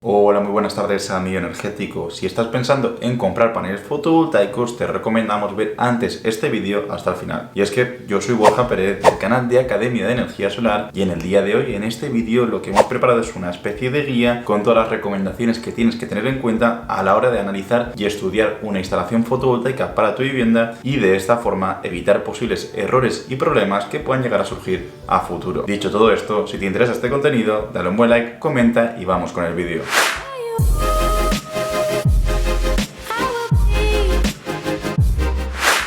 Hola, muy buenas tardes, amigo energético. Si estás pensando en comprar paneles fotovoltaicos, te recomendamos ver antes este vídeo hasta el final. Y es que yo soy Borja Pérez del canal de Academia de Energía Solar y en el día de hoy, en este vídeo, lo que hemos preparado es una especie de guía con todas las recomendaciones que tienes que tener en cuenta a la hora de analizar y estudiar una instalación fotovoltaica para tu vivienda y de esta forma evitar posibles errores y problemas que puedan llegar a surgir a futuro. Dicho todo esto, si te interesa este contenido, dale un buen like, comenta y vamos con el vídeo.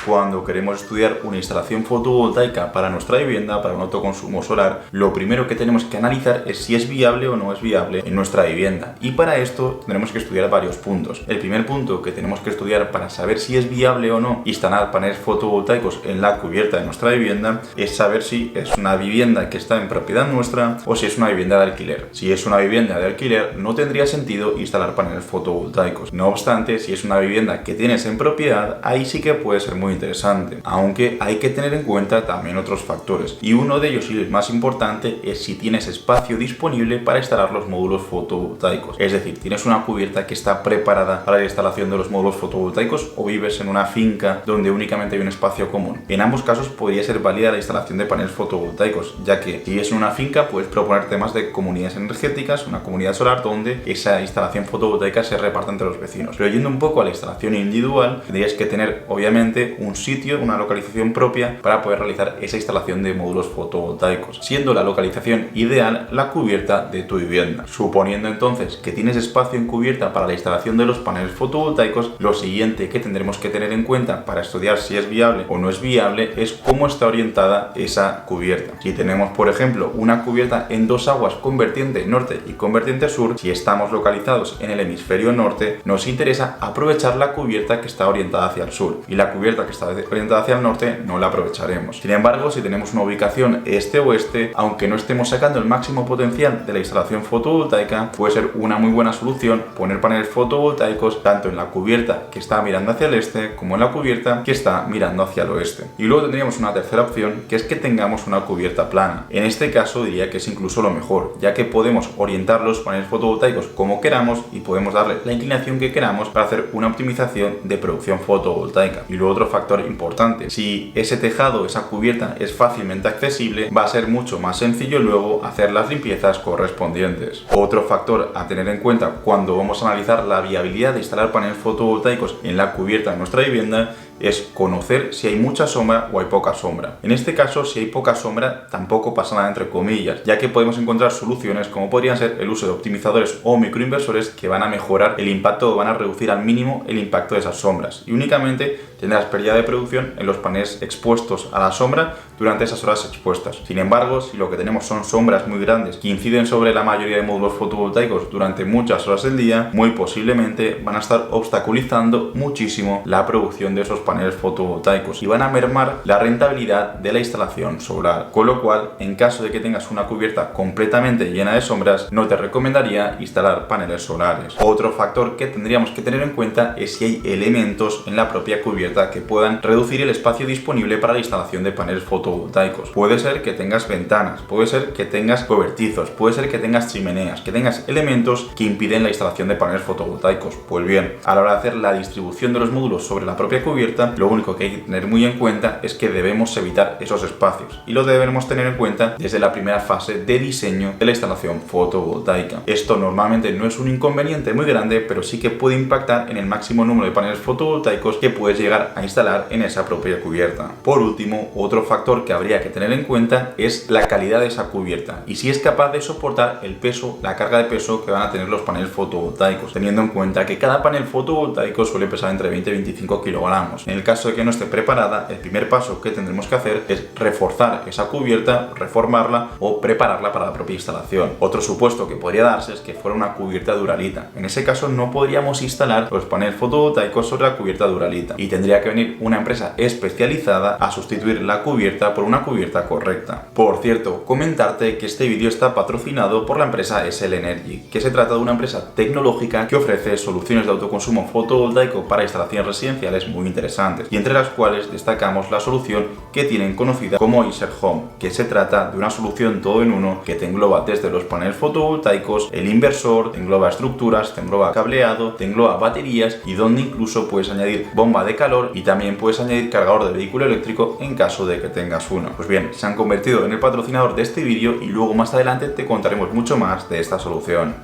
Cuando queremos estudiar una instalación fotovoltaica para nuestra vivienda, para un autoconsumo solar, lo primero que tenemos que analizar es si es viable o no es viable en nuestra vivienda. Y para esto tendremos que estudiar varios puntos. El primer punto que tenemos que estudiar para saber si es viable o no instalar paneles fotovoltaicos en la cubierta de nuestra vivienda es saber si es una vivienda que está en propiedad nuestra o si es una vivienda de alquiler. Si es una vivienda de alquiler, no tendría sentido instalar paneles fotovoltaicos. No obstante, si es una vivienda que tienes en propiedad, ahí sí que puede ser muy interesante, aunque hay que tener en cuenta también otros factores, y uno de ellos y el más importante es si tienes espacio disponible para instalar los módulos fotovoltaicos, es decir, tienes una cubierta que está preparada para la instalación de los módulos fotovoltaicos o vives en una finca donde únicamente hay un espacio común. En ambos casos podría ser válida la instalación de paneles fotovoltaicos, ya que si es en una finca puedes proponer temas de comunidades energéticas, una comunidad solar donde esa instalación fotovoltaica se reparta entre los vecinos. Pero yendo un poco a la instalación individual, tendrías que tener obviamente un sitio, una localización propia para poder realizar esa instalación de módulos fotovoltaicos, siendo la localización ideal la cubierta de tu vivienda. Suponiendo entonces que tienes espacio en cubierta para la instalación de los paneles fotovoltaicos, lo siguiente que tendremos que tener en cuenta para estudiar si es viable o no es viable es cómo está orientada esa cubierta. Si tenemos, por ejemplo, una cubierta en dos aguas con vertiente norte y con vertiente sur, si estamos localizados en el hemisferio norte, nos interesa aprovechar la cubierta que está orientada hacia el sur, y la cubierta que está orientada hacia el norte no la aprovecharemos. Sin embargo, si tenemos una ubicación este-oeste, aunque no estemos sacando el máximo potencial de la instalación fotovoltaica, puede ser una muy buena solución poner paneles fotovoltaicos tanto en la cubierta que está mirando hacia el este como en la cubierta que está mirando hacia el oeste. Y luego tendríamos una tercera opción, que es que tengamos una cubierta plana. En este caso diría que es incluso lo mejor, ya que podemos orientar los paneles fotovoltaicos como queramos y podemos darle la inclinación que queramos para hacer una optimización de producción fotovoltaica. Y luego otro factor importante, si ese tejado, esa cubierta es fácilmente accesible, va a ser mucho más sencillo luego hacer las limpiezas correspondientes. Otro factor a tener en cuenta cuando vamos a analizar la viabilidad de instalar paneles fotovoltaicos en la cubierta de nuestra vivienda es conocer si hay mucha sombra o hay poca sombra. En este caso, si hay poca sombra, tampoco pasa nada entre comillas, ya que podemos encontrar soluciones como podrían ser el uso de optimizadores o microinversores que van a mejorar el impacto o van a reducir al mínimo el impacto de esas sombras, y únicamente tendrás pérdida de producción en los paneles expuestos a la sombra durante esas horas expuestas. Sin embargo, si lo que tenemos son sombras muy grandes que inciden sobre la mayoría de módulos fotovoltaicos durante muchas horas del día, muy posiblemente van a estar obstaculizando muchísimo la producción de esos paneles fotovoltaicos y van a mermar la rentabilidad de la instalación solar. Con lo cual, en caso de que tengas una cubierta completamente llena de sombras, no te recomendaría instalar paneles solares. Otro factor que tendríamos que tener en cuenta es si hay elementos en la propia cubierta que puedan reducir el espacio disponible para la instalación de paneles fotovoltaicos. Puede ser que tengas ventanas, puede ser que tengas cobertizos, puede ser que tengas chimeneas, que tengas elementos que impiden la instalación de paneles fotovoltaicos. Pues bien, a la hora de hacer la distribución de los módulos sobre la propia cubierta, lo único que hay que tener muy en cuenta es que debemos evitar esos espacios, y lo debemos tener en cuenta desde la primera fase de diseño de la instalación fotovoltaica. Esto normalmente no es un inconveniente muy grande, pero sí que puede impactar en el máximo número de paneles fotovoltaicos que puedes llegar a instalar en esa propia cubierta. Por último, otro factor que habría que tener en cuenta es la calidad de esa cubierta y si es capaz de soportar el peso, la carga de peso que van a tener los paneles fotovoltaicos, teniendo en cuenta que cada panel fotovoltaico suele pesar entre 20 y 25 kilogramos. En el caso de que no esté preparada, el primer paso que tendremos que hacer es reforzar esa cubierta, reformarla o prepararla para la propia instalación. Otro supuesto que podría darse es que fuera una cubierta duralita. En ese caso no podríamos instalar los paneles fotovoltaicos sobre la cubierta duralita y tendría que venir una empresa especializada a sustituir la cubierta eficiencia por una cubierta correcta. Por cierto, comentarte que este vídeo está patrocinado por la empresa SL Energy, que se trata de una empresa tecnológica que ofrece soluciones de autoconsumo fotovoltaico para instalaciones residenciales muy interesantes, y entre las cuales destacamos la solución que tienen conocida como Iser Home, que se trata de una solución todo en uno que te engloba desde los paneles fotovoltaicos, el inversor, te engloba estructuras, te engloba cableado, te engloba baterías y donde incluso puedes añadir bomba de calor y también puedes añadir cargador de vehículo eléctrico en caso de que tengas uno. Pues bien, se han convertido en el patrocinador de este vídeo y luego más adelante te contaremos mucho más de esta solución.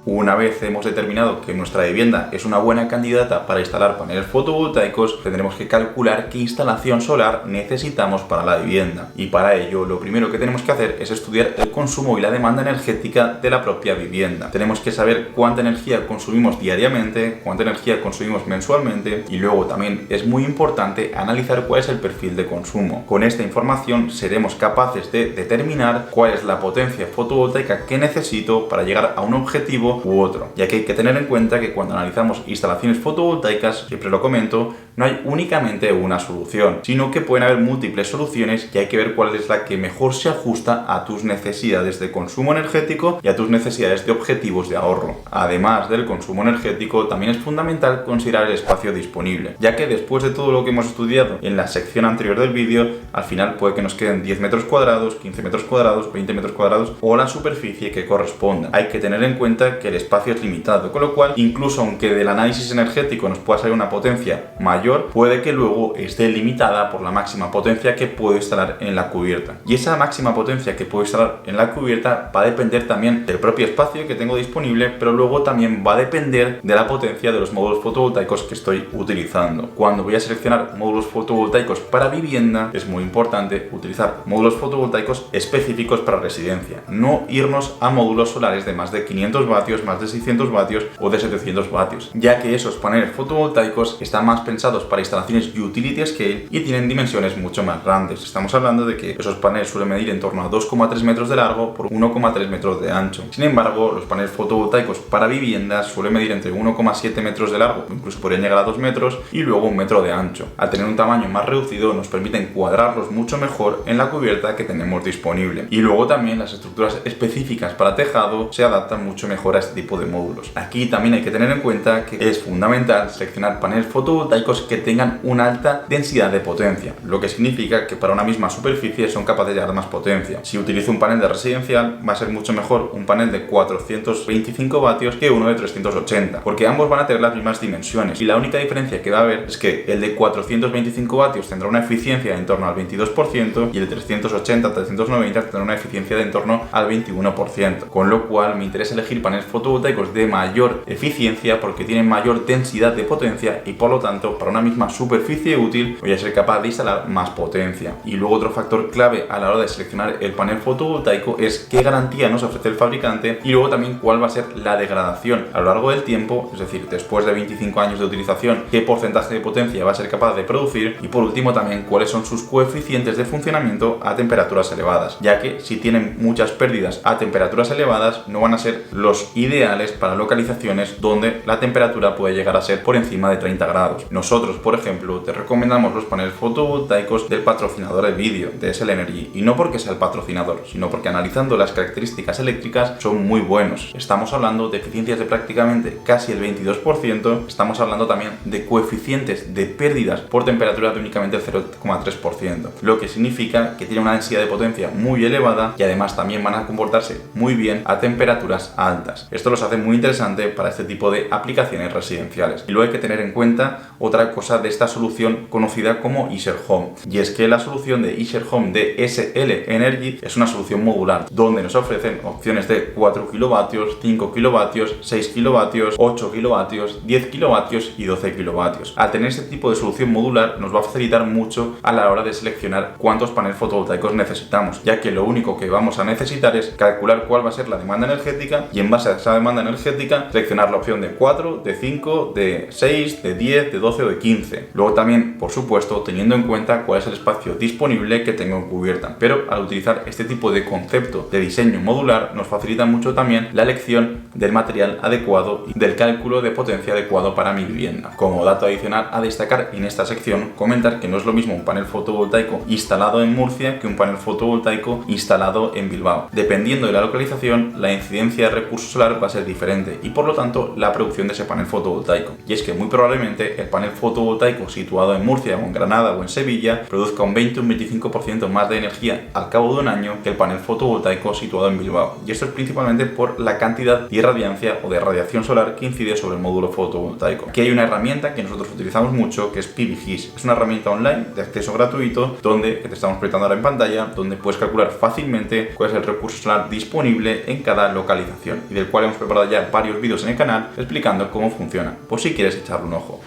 Una vez hemos determinado que nuestra vivienda es una buena candidata para instalar paneles fotovoltaicos, tendremos que calcular qué instalación solar necesitamos para la vivienda. Y para ello, lo primero que tenemos que hacer es estudiar el consumo y la demanda energética de la propia vivienda. Tenemos que saber cuánta energía consumimos diariamente, cuánta energía consumimos mensualmente y luego también es muy importante analizar cuál es el perfil de consumo. Con esta información seremos capaces de determinar cuál es la potencia fotovoltaica que necesito para llegar a un objetivo u otro, ya que hay que tener en cuenta que cuando analizamos instalaciones fotovoltaicas, siempre lo comento, no hay únicamente una solución, sino que pueden haber múltiples soluciones y hay que ver cuál es la que mejor se ajusta a tus necesidades de consumo energético y a tus necesidades de objetivos de ahorro. Además del consumo energético, también es fundamental considerar el espacio disponible, ya que después de todo lo que hemos estudiado en la sección anterior del vídeo, al final puede que nos queden 10 metros cuadrados, 15 metros cuadrados, 20 metros cuadrados o la superficie que corresponda. Hay que tener en cuenta que el espacio es limitado, con lo cual incluso aunque del análisis energético nos pueda salir una potencia mayor, puede que luego esté limitada por la máxima potencia que puedo instalar en la cubierta. Y esa máxima potencia que puedo instalar en la cubierta va a depender también del propio espacio que tengo disponible, pero luego también va a depender de la potencia de los módulos fotovoltaicos que estoy utilizando. Cuando voy a seleccionar módulos fotovoltaicos para vivienda, es muy importante utilizar módulos fotovoltaicos específicos para residencia, no irnos a módulos solares de más de 500 vatios, más de 600 vatios o de 700 vatios, ya que esos paneles fotovoltaicos están más pensados para instalaciones utility scale y tienen dimensiones mucho más grandes. Estamos hablando de que esos paneles suelen medir en torno a 2,3 metros de largo por 1,3 metros de ancho. Sin embargo, los paneles fotovoltaicos para viviendas suelen medir entre 1,7 metros de largo, incluso podrían llegar a 2 metros, y luego 1 metro de ancho. Al tener un tamaño más reducido, nos permiten cuadrarlos mucho mejor en la cubierta que tenemos disponible. Y luego también las estructuras específicas para tejado se adaptan mucho mejor a este tipo de módulos. Aquí también hay que tener en cuenta que es fundamental seleccionar paneles fotovoltaicos que tengan una alta densidad de potencia, lo que significa que para una misma superficie son capaces de llegar a más potencia. Si utilizo un panel de residencial, va a ser mucho mejor un panel de 425 vatios que uno de 380, porque ambos van a tener las mismas dimensiones y la única diferencia que va a haber es que el de 425 vatios tendrá una eficiencia en torno al 22% y el 380-390 tendrá una eficiencia de en torno al 21%, con lo cual me interesa elegir paneles fotovoltaicos de mayor eficiencia porque tienen mayor densidad de potencia y por lo tanto para una misma superficie útil voy a ser capaz de instalar más potencia. Y luego otro factor clave a la hora de seleccionar el panel fotovoltaico es qué garantía nos ofrece el fabricante y luego también cuál va a ser la degradación a lo largo del tiempo, es decir, después de 25 años de utilización, qué porcentaje de potencia va a ser capaz de producir y por último también cuáles son sus coeficientes de funcionamiento a temperaturas elevadas, ya que si tienen muchas pérdidas a temperaturas elevadas no van a ser los ideales para localizaciones donde la temperatura puede llegar a ser por encima de 30 grados. Nosotros, por ejemplo, te recomendamos los paneles fotovoltaicos del patrocinador del vídeo, de SL Energy, y no porque sea el patrocinador, sino porque analizando las características eléctricas son muy buenos. Estamos hablando de eficiencias de prácticamente casi el 22%, estamos hablando también de coeficientes de pérdidas por temperatura de únicamente el 0,3%, lo que significa que tiene una densidad de potencia muy elevada y además también van a comportarse muy bien a temperaturas altas. Esto los hace muy interesante para este tipo de aplicaciones residenciales. Y luego hay que tener en cuenta otra cosa de esta solución conocida como Iser Home, y es que la solución de Iser Home de SL Energy es una solución modular donde nos ofrecen opciones de 4 kilovatios, 5 kilovatios, 6 kilovatios, 8 kilovatios, 10 kilovatios y 12 kilovatios. Al tener este tipo de solución modular nos va a facilitar mucho a la hora de seleccionar cuántos paneles fotovoltaicos necesitamos, ya que lo único que vamos a necesitar es calcular cuál va a ser la demanda energética y en base a esa demanda energética, seleccionar la opción de 4, de 5, de 6, de 10, de 12 o de 15. Luego también, por supuesto, teniendo en cuenta cuál es el espacio disponible que tengo en cubierta. Pero al utilizar este tipo de concepto de diseño modular, nos facilita mucho también la elección del material adecuado y del cálculo de potencia adecuado para mi vivienda. Como dato adicional a destacar en esta sección, comentar que no es lo mismo un panel fotovoltaico instalado en Murcia que un panel fotovoltaico instalado en Bilbao. Dependiendo de la localización, la incidencia de recurso solar va a ser diferente y por lo tanto la producción de ese panel fotovoltaico. Y es que muy probablemente el panel fotovoltaico situado en Murcia o en Granada o en Sevilla produzca un 20 o un 25% más de energía al cabo de un año que el panel fotovoltaico situado en Bilbao. Y esto es principalmente por la cantidad de irradiancia o de radiación solar que incide sobre el módulo fotovoltaico. Aquí hay una herramienta que nosotros utilizamos mucho que es PVGIS. Es una herramienta online de acceso gratuito que te estamos proyectando ahora en pantalla, donde puedes calcular fácilmente cuál es el recurso solar disponible en cada localización y del cual hemos preparado ya varios vídeos en el canal explicando cómo funciona, por si quieres echarle un ojo.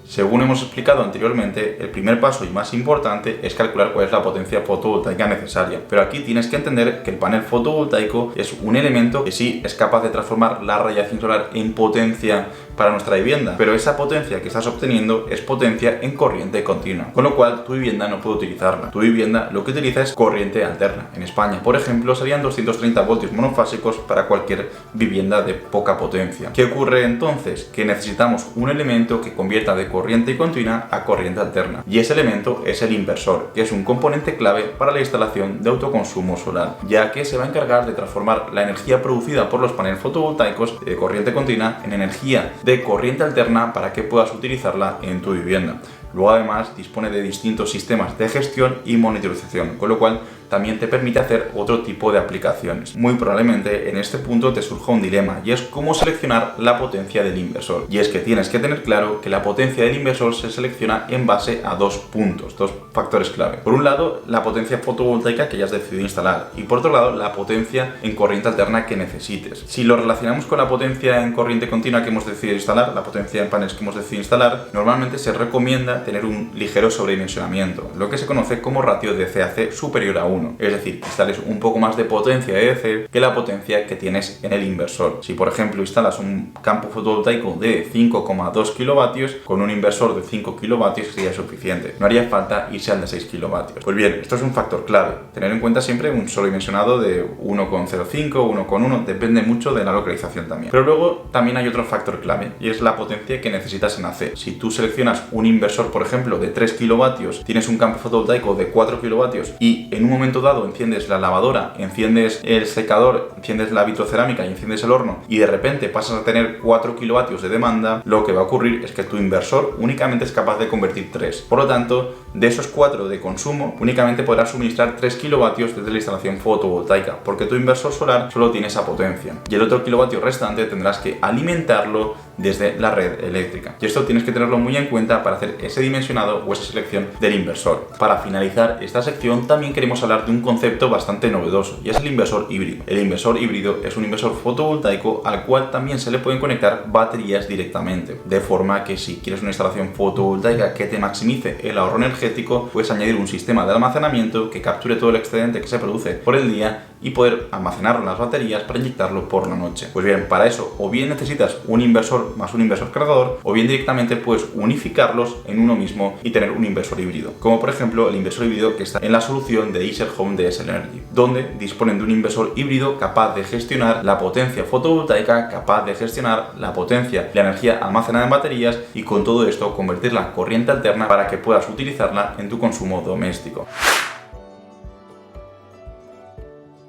Según hemos explicado anteriormente, el primer paso y más importante es calcular cuál es la potencia fotovoltaica necesaria. Pero aquí tienes que entender que el panel fotovoltaico es un elemento que sí es capaz de transformar la radiación solar en potencia para nuestra vivienda, pero esa potencia que estás obteniendo es potencia en corriente continua, con lo cual tu vivienda no puede utilizarla. Tu vivienda lo que utiliza es corriente alterna. En España, por ejemplo, serían 230 voltios monofásicos para cualquier vivienda de poca potencia. ¿Qué ocurre entonces? Que necesitamos un elemento que convierta de corriente continua a corriente alterna, y ese elemento es el inversor, que es un componente clave para la instalación de autoconsumo solar, ya que se va a encargar de transformar la energía producida por los paneles fotovoltaicos de corriente continua en energía de corriente alterna para que puedas utilizarla en tu vivienda. Luego además dispone de distintos sistemas de gestión y monitorización, con lo cual también te permite hacer otro tipo de aplicaciones. Muy probablemente en este punto te surja un dilema y es cómo seleccionar la potencia del inversor. Y es que tienes que tener claro que la potencia del inversor se selecciona en base a dos puntos, dos factores clave. Por un lado, la potencia fotovoltaica que ya has decidido instalar y por otro lado, la potencia en corriente alterna que necesites. Si lo relacionamos con la potencia en corriente continua que hemos decidido instalar, la potencia en paneles que hemos decidido instalar, normalmente se recomienda tener un ligero sobredimensionamiento, lo que se conoce como ratio de CAC superior a 1. Es decir, que instales un poco más de potencia de DC que la potencia que tienes en el inversor. Si por ejemplo instalas un campo fotovoltaico de 5,2 kilovatios, con un inversor de 5 kilovatios sería suficiente. No haría falta irse al de 6 kilovatios. Pues bien, esto es un factor clave. Tener en cuenta siempre un sobredimensionado de 1,05, 1,1, depende mucho de la localización también. Pero luego también hay otro factor clave y es la potencia que necesitas en AC. Si tú seleccionas un inversor, por ejemplo, de 3 kilovatios, tienes un campo fotovoltaico de 4 kilovatios y en un momento dado enciendes la lavadora, enciendes el secador, enciendes la vitrocerámica y enciendes el horno y de repente pasas a tener 4 kilovatios de demanda, lo que va a ocurrir es que tu inversor únicamente es capaz de convertir 3. Por lo tanto, de esos 4 de consumo, únicamente podrás suministrar 3 kilovatios desde la instalación fotovoltaica, porque tu inversor solar solo tiene esa potencia. Y el otro kilovatio restante tendrás que alimentarlo desde la red eléctrica. Y esto tienes que tenerlo muy en cuenta para hacer ese dimensionado o esa selección del inversor. Para finalizar esta sección, también queremos hablar de un concepto bastante novedoso, y es el inversor híbrido. El inversor híbrido es un inversor fotovoltaico al cual también se le pueden conectar baterías directamente, de forma que si quieres una instalación fotovoltaica que te maximice el ahorro energético, puedes añadir un sistema de almacenamiento que capture todo el excedente que se produce por el día y poder almacenarlo en las baterías para inyectarlo por la noche. Pues bien, para eso o bien necesitas un inversor más un inversor cargador, o bien directamente puedes unificarlos en uno mismo y tener un inversor híbrido, como por ejemplo el inversor híbrido que está en la solución de Iser Home de SL Energy, donde disponen de un inversor híbrido capaz de gestionar la potencia fotovoltaica, capaz de gestionar la potencia, la energía almacenada en baterías y con todo esto convertirla en corriente alterna para que puedas utilizarla en tu consumo doméstico.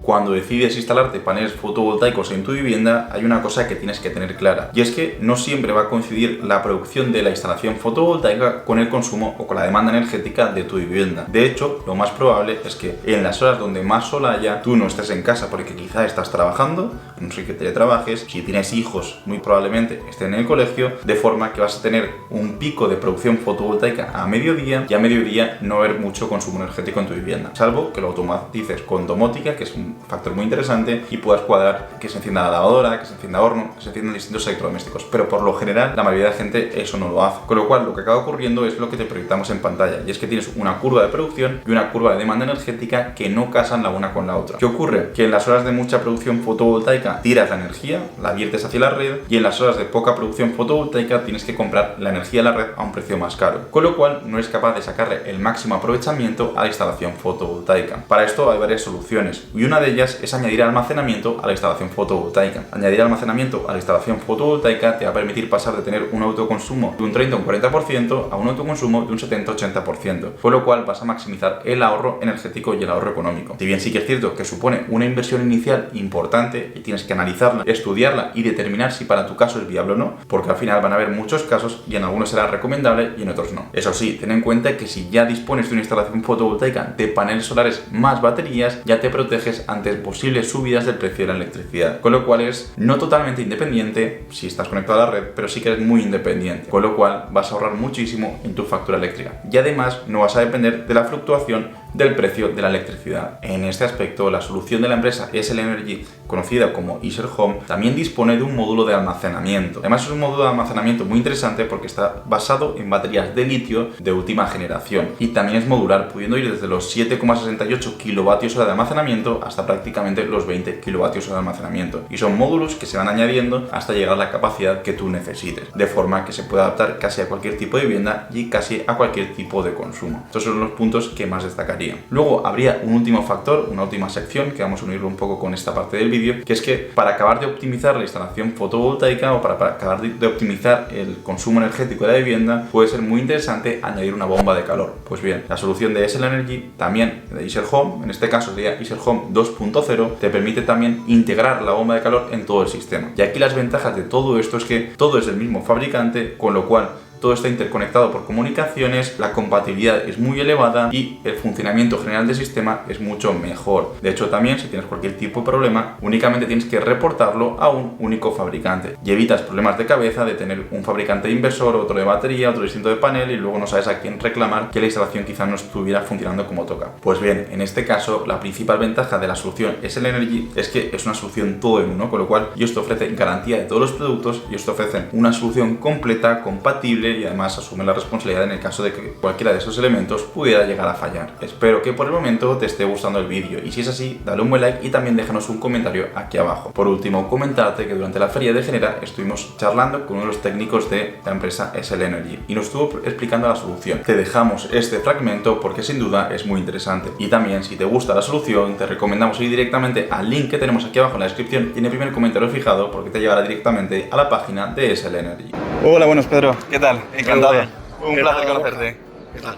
Cuando decides instalarte paneles fotovoltaicos en tu vivienda, hay una cosa que tienes que tener clara, y es que no siempre va a coincidir la producción de la instalación fotovoltaica con el consumo o con la demanda energética de tu vivienda. De hecho, lo más probable es que en las horas donde más sol haya, tú no estés en casa porque quizá estás trabajando, no sé que teletrabajes, si tienes hijos, muy probablemente estén en el colegio, de forma que vas a tener un pico de producción fotovoltaica a mediodía, y a mediodía no va a haber mucho consumo energético en tu vivienda, salvo que lo automatices con domótica, que es un un factor muy interesante y puedas cuadrar que se encienda la lavadora, que se encienda horno, que se enciendan distintos electrodomésticos. Pero por lo general, la mayoría de gente eso no lo hace. Con lo cual, lo que acaba ocurriendo es lo que te proyectamos en pantalla, y es que tienes una curva de producción y una curva de demanda energética que no casan la una con la otra. ¿Qué ocurre? Que en las horas de mucha producción fotovoltaica tiras la energía, la viertes hacia la red, y en las horas de poca producción fotovoltaica tienes que comprar la energía a la red a un precio más caro, con lo cual no es capaz de sacarle el máximo aprovechamiento a la instalación fotovoltaica. Para esto hay varias soluciones, y una de ellas es añadir almacenamiento a la instalación fotovoltaica. Añadir almacenamiento a la instalación fotovoltaica te va a permitir pasar de tener un autoconsumo de un 30 o un 40% a un autoconsumo de un 70-80%, con lo cual vas a maximizar el ahorro energético y el ahorro económico. Si bien sí que es cierto que supone una inversión inicial importante y tienes que analizarla, estudiarla y determinar si para tu caso es viable o no, porque al final van a haber muchos casos y en algunos será recomendable y en otros no. Eso sí, ten en cuenta que si ya dispones de una instalación fotovoltaica de paneles solares más baterías, ya te proteges ante posibles subidas del precio de la electricidad, con lo cual es no totalmente independiente si estás conectado a la red, pero sí que eres muy independiente, con lo cual vas a ahorrar muchísimo en tu factura eléctrica y además no vas a depender de la fluctuación del precio de la electricidad. En este aspecto, la solución de la empresa SL Energy, conocida como Iser Home, también dispone de un módulo de almacenamiento. Además es un módulo de almacenamiento muy interesante porque está basado en baterías de litio de última generación y también es modular, pudiendo ir desde los 7,68 kWh de almacenamiento hasta prácticamente los 20 kWh de almacenamiento, y son módulos que se van añadiendo hasta llegar a la capacidad que tú necesites, de forma que se puede adaptar casi a cualquier tipo de vivienda y casi a cualquier tipo de consumo. Estos son los puntos que más destacaría. Luego habría un último factor, una última sección que vamos a unirlo un poco con esta parte del vídeo, que es que para acabar de optimizar la instalación fotovoltaica o para acabar de optimizar el consumo energético de la vivienda, puede ser muy interesante añadir una bomba de calor. Pues bien, la solución de SL Energy, también de Iser Home, en este caso sería Iser Home 2.0, te permite también integrar la bomba de calor en todo el sistema. Y aquí las ventajas de todo esto es que todo es del mismo fabricante, con lo cual todo está interconectado por comunicaciones, la compatibilidad es muy elevada y el funcionamiento general del sistema es mucho mejor. De hecho, también si tienes cualquier tipo de problema, únicamente tienes que reportarlo a un único fabricante y evitas problemas de cabeza de tener un fabricante de inversor, otro de batería, otro distinto de panel y luego no sabes a quién reclamar que la instalación quizá no estuviera funcionando como toca. Pues bien, en este caso, la principal ventaja de la solución SL Energy es que es una solución todo en uno, con lo cual ellos te ofrecen garantía de todos los productos y ellos te ofrecen una solución completa, compatible y además asume la responsabilidad en el caso de que cualquiera de esos elementos pudiera llegar a fallar. Espero que por el momento te esté gustando el vídeo y si es así, dale un buen like y también déjanos un comentario aquí abajo. Por último, comentarte que durante la feria de Genera estuvimos charlando con uno de los técnicos de la empresa SL Energy y nos estuvo explicando la solución. Te dejamos este fragmento porque sin duda es muy interesante y también si te gusta la solución te recomendamos ir directamente al link que tenemos aquí abajo en la descripción y en el primer comentario fijado porque te llevará directamente a la página de SL Energy. Hola, buenos Pedro, ¿qué tal? Encantado. Un placer conocerte. ¿Qué tal?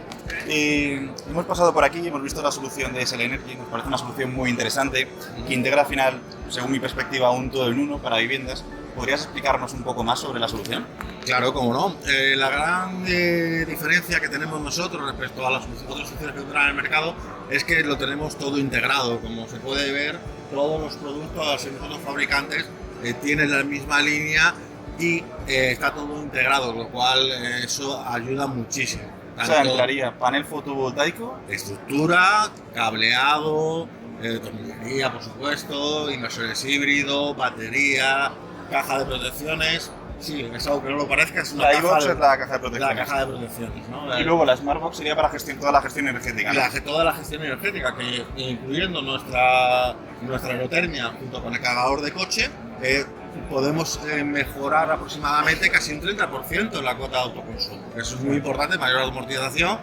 Y hemos pasado por aquí y hemos visto la solución de SL Energy, nos parece una solución muy interesante que integra al final, según mi perspectiva, un todo en uno para viviendas. ¿Podrías explicarnos un poco más sobre la solución? Claro, cómo no. La gran diferencia que tenemos nosotros respecto a las otras soluciones que tendrán en el mercado es que lo tenemos todo integrado. Como se puede ver, todos los productos de los fabricantes tienen la misma línea y está todo integrado, lo cual eso ayuda muchísimo. O sea, entraría panel fotovoltaico, estructura, cableado, tornillería, por supuesto, inversores híbridos, batería, caja de protecciones. Sí, es algo que no lo parezca, es una iBox es la caja de protecciones. La caja de protecciones, ¿no? Y luego la Smartbox sería para toda la gestión energética, ¿no? Toda la gestión energética, que incluyendo nuestra aerotermia junto con el cargador de coche, podemos mejorar aproximadamente casi un 30% en la cuota de autoconsumo. Eso es muy importante, mayor amortización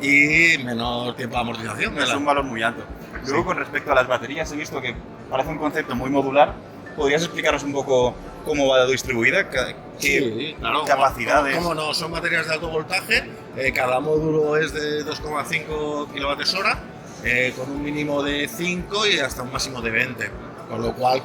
y menor tiempo de amortización. Es un valor muy alto. Luego, con respecto a las baterías, he visto que parece un concepto muy modular. ¿Podrías explicaros un poco cómo va distribuida? ¿Qué capacidades? Cómo no, son baterías de alto voltaje, cada módulo es de 2,5 kWh, con un mínimo de 5 y hasta un máximo de 20. Con lo cual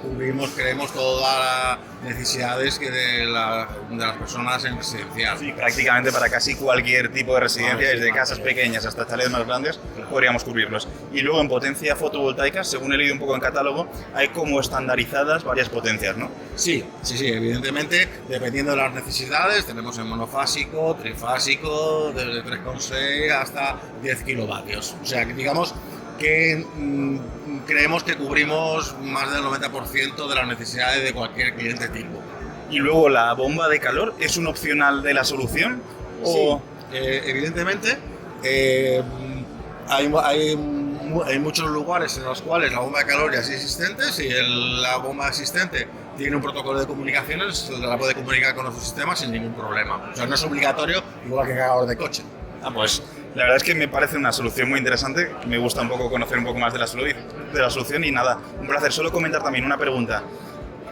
creemos todas las necesidades de las personas en residencial. Sí, prácticamente para casi cualquier tipo de residencia, desde casas pequeñas hasta chalets más grandes, podríamos cubrirlos. Y luego en potencia fotovoltaica, según he leído un poco en catálogo, hay como estandarizadas varias potencias, ¿no? Sí, evidentemente, dependiendo de las necesidades, tenemos en monofásico, trifásico, desde 3,6 hasta 10 kilovatios. O sea, que digamos que creemos que cubrimos más del 90% de las necesidades de cualquier cliente tipo. Y luego, ¿la bomba de calor es un opcional de la solución? Sí, evidentemente. Hay muchos lugares en los cuales la bomba de calor ya es existente. Si la bomba existente tiene un protocolo de comunicaciones, la puede comunicar con nuestro sistema sin ningún problema. O sea, no es obligatorio, igual que cargador de coche. Pues la verdad es que me parece una solución muy interesante. Me gusta un poco conocer un poco más de la solución y nada, un placer. Solo comentar también una pregunta.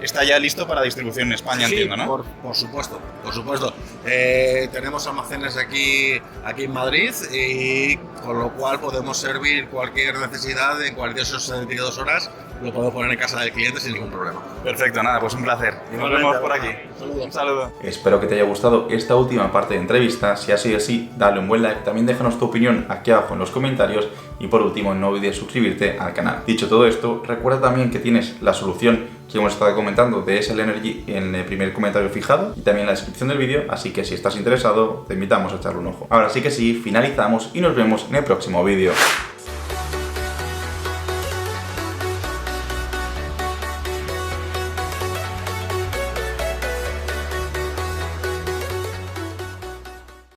Está ya listo para distribución en España, sí, entiendo, ¿no? Por supuesto, por supuesto. Tenemos almacenes aquí en Madrid y con lo cual podemos servir cualquier necesidad en 48 o 72 horas. Lo podemos poner en casa del cliente sin ningún problema. Perfecto, nada, pues un placer. Nos vemos por aquí. Un saludo. Espero que te haya gustado esta última parte de entrevista. Si ha sido así, dale un buen like. También déjanos tu opinión aquí abajo en los comentarios. Y por último, no olvides suscribirte al canal. Dicho todo esto, recuerda también que tienes la solución que hemos estado comentando de SL Energy en el primer comentario fijado y también en la descripción del vídeo, así que si estás interesado, te invitamos a echarle un ojo. Ahora sí que sí, finalizamos y nos vemos en el próximo vídeo.